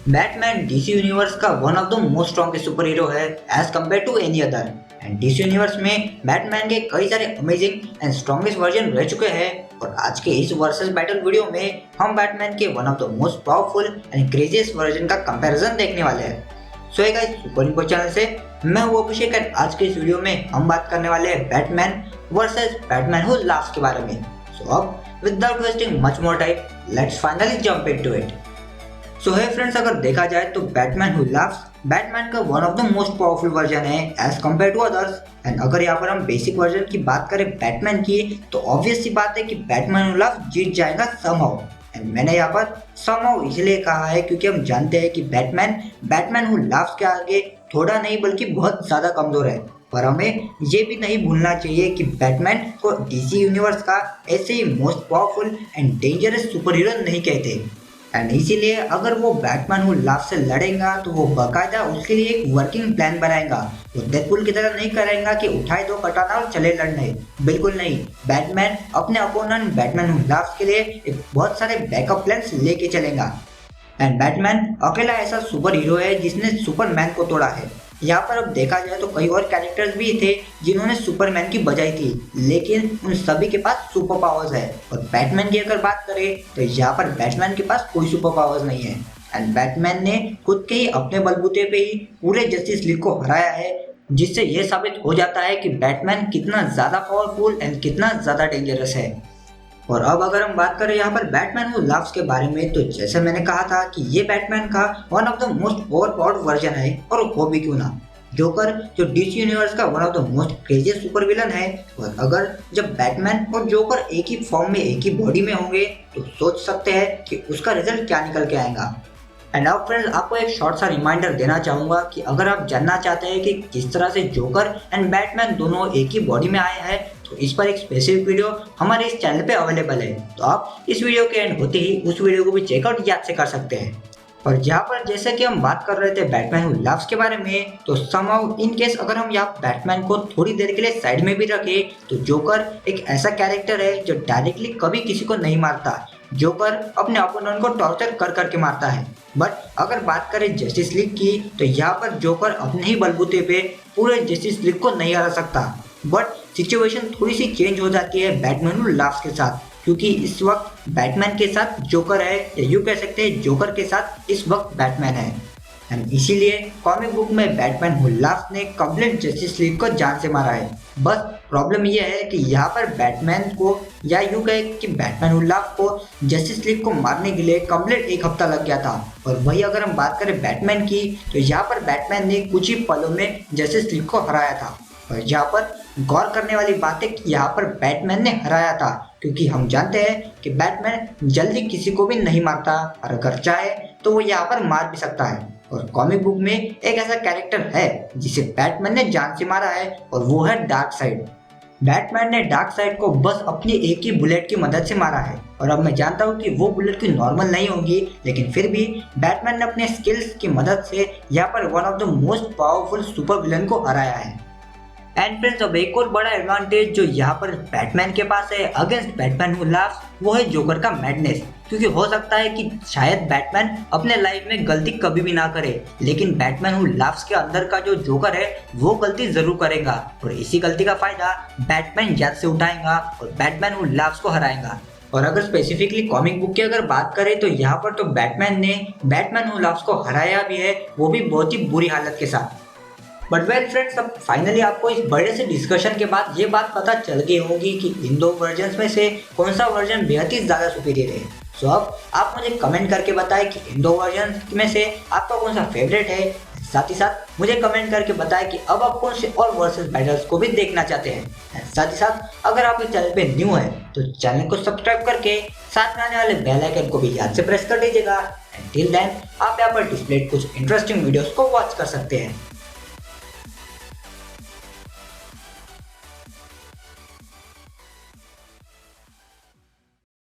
Batman DC Universe का one of the most strongest superhero है as compare to any other. And DC Universe में Batman के कई सारे amazing and strongest version रह चुके हैं और आज के इस वर्सेस बैटल वीडियो में हम बैटमैन के one of the most powerful and craziest version का कंपैरिजन देखने वाले हैं। So guys, super info channel से मैं हूं अभिषेक और आज के इस वीडियो में हम बात करने वाले हैं Batman versus Batman who laughs के बारे में। सो अब without wasting much more time let's finally jump into it. So hey friends, अगर देखा जाए तो बैटमैन हु लाफ्स बैटमैन का one of the most powerful version है as compare to others. And अगर यहाँ पर हम बेसिक वर्जन की बात करें बैटमैन की तो ऑब्वियस सी बात है कि बैटमैन हु लाफ्स जीत जाएगा समहाउ। एंड मैंने यहाँ पर समहाउ इसलिए कहा है क्योंकि हम जानते हैं कि बैटमैन हु लाफ्स के आगे थोड़ा नहीं बल्कि बहुत ज्यादा कमजोर है। पर हमें ये भी नहीं भूलना चाहिए कि बैटमैन को डीसी यूनिवर्स का ऐसे ही most powerful and dangerous superhero नहीं कहते। एंड इसीलिए अगर वो बैटमैन हु लाफ्स से लड़ेगा तो वो बाकायदा उसके लिए एक वर्किंग प्लान बनाएगा। वो डेडपूल की तरह नहीं करेगा कि उठाए दो कटाना और चले लड़ने, बिल्कुल नहीं। बैटमैन अपने अपोनेंट बैटमैन हु लाफ्स के लिए एक बहुत सारे बैकअप प्लान्स लेके चलेगा। एंड बैटमैन अकेला ऐसा सुपर हीरो है जिसने सुपरमैन को तोड़ा है। यहाँ पर अब देखा जाए तो कई और कैरेक्टर्स भी थे जिन्होंने सुपरमैन की बजाई थी, लेकिन उन सभी के पास सुपर पावर्स है। और बैटमैन की अगर बात करें तो यहाँ पर बैटमैन के पास कोई सुपर पावर्स नहीं है। एंड बैटमैन ने खुद के ही अपने बलबूते पे ही पूरे जस्टिस लीग को हराया है, जिससे यह साबित हो जाता है कि बैटमैन कितना ज्यादा पावरफुल एंड कितना ज्यादा डेंजरस है। और अब अगर हम बात करें यहाँ पर बैटमैन हु लाफ्स के बारे में तो जैसे मैंने कहा था कि ये बैटमैन का one of the most overpowered version है। और वो भी क्यों ना, जोकर जो डीसी यूनिवर्स का one of the most craziest super villain है। और अगर जब बैटमैन और जोकर एक ही फॉर्म में एक ही बॉडी में होंगे तो सोच सकते हैं कि उसका रिजल्ट क्या निकल के आएगा। एंड अब फ्रेंड्स, आपको एक शॉर्ट सा रिमाइंडर देना चाहूंगा कि अगर आप जानना चाहते हैं कि किस तरह से जोकर एंड बैटमैन दोनों एक ही बॉडी में आए हैं तो इस पर एक स्पेसिफिक वीडियो हमारे इस चैनल पे अवेलेबल है। तो आप इस वीडियो के एंड होते ही उस वीडियो को भी चेकआउट याद से कर सकते हैं। और यहाँ पर जैसे कि हम बात कर रहे थे बैटमैन हु लाफ्स के बारे में, तो समहाउ इन केस अगर हम यहाँ बैटमैन को थोड़ी देर के लिए साइड में भी रखें तो जोकर एक ऐसा कैरेक्टर है जो डायरेक्टली कभी किसी को नहीं मारता। जोकर अपने अपोनेंट को टॉर्चर कर करके मारता है। बट अगर बात करें जस्टिस लीग की तो यहाँ पर जोकर अपने ही बलबूते पे पूरे जस्टिस लीग को नहीं हरा सकता। बट सिचुएशन थोड़ी सी चेंज हो जाती है बैटमैन हु लाफ्स के साथ, क्योंकि इस वक्त बैटमैन के साथ जोकर है, या यूँ कह सकते हैं जोकर के साथ इस वक्त बैटमैन है। एंड इसीलिए कॉमिक बुक में बैटमैन हु लाफ्स ने कंप्लीट जस्टिस लीग को जान से मारा है। बस प्रॉब्लम यह है कि यहाँ पर बैटमैन को, या यूँ कहे कि बैटमैन हु लाफ्स को जस्टिस लीग को मारने के लिए कंप्लीट एक हफ्ता लग गया था। और वही अगर हम बात करें बैटमैन की तो यहाँ पर बैटमैन ने कुछ ही पलों में जस्टिस लीग को हराया था। और यहाँ पर गौर करने वाली बात है कि यहाँ पर बैटमैन ने हराया था, क्योंकि हम जानते हैं कि बैटमैन जल्दी किसी को भी नहीं मारता और अगर चाहे तो वो यहाँ पर मार भी सकता है। और कॉमिक बुक में एक ऐसा कैरेक्टर है जिसे बैटमैन ने जान से मारा है और वो है डार्कसाइड। बैटमैन ने डार्कसाइड को बस अपनी एक ही बुलेट की मदद से मारा है। और अब मैं जानता हूँ कि वो बुलेट की नॉर्मल नहीं होगी, लेकिन फिर भी बैटमैन ने अपने स्किल्स की मदद से यहाँ पर one of the most powerful super villain को हराया है। एंड फ्रेंड्स, अब एक और बड़ा एडवांटेज जो यहाँ पर बैटमैन के पास है अगेंस्ट बैटमैन हु लाफ्स, वो है जोकर का मैडनेस। क्योंकि हो सकता है कि शायद बैटमैन अपने लाइफ में गलती कभी भी ना करे, लेकिन बैटमैन हु लाफ्स के अंदर का जो जोकर है वो गलती जरूर करेगा। और इसी गलती का फायदा बैटमैन याद से उठाएगा और बैटमैन हु लाफ्स को हराएगा। और अगर स्पेसिफिकली कॉमिक बुक की अगर बात करें तो यहाँ पर तो बैटमैन ने बैटमैन हु लाफ्स को हराया भी है, वो भी बहुत ही बुरी हालत के साथ। बट वेल फ्रेंड्स, अब फाइनली आपको इस बड़े से डिस्कशन के बाद ये बात पता चल गई होगी कि इन दो वर्जन में से कौन सा वर्जन बेहद ही ज़्यादा सुपीरियर है। सो अब आप मुझे कमेंट करके बताएं कि इन दो वर्जन में से आपका कौन सा फेवरेट है। साथ ही साथ मुझे कमेंट करके बताएं कि अब आप कौन से और वर्सेस बैटल्स को भी देखना चाहते हैं। साथ ही साथ अगर आप इस चैनल पे न्यू है तो चैनल को सब्सक्राइब करके साथ में आने वाले बेल आइकन को भी याद से प्रेस कर दीजिएगा। टिल देन आप यहाँ पर डिस्प्लेड कुछ इंटरेस्टिंग वीडियोस को वॉच कर सकते हैं।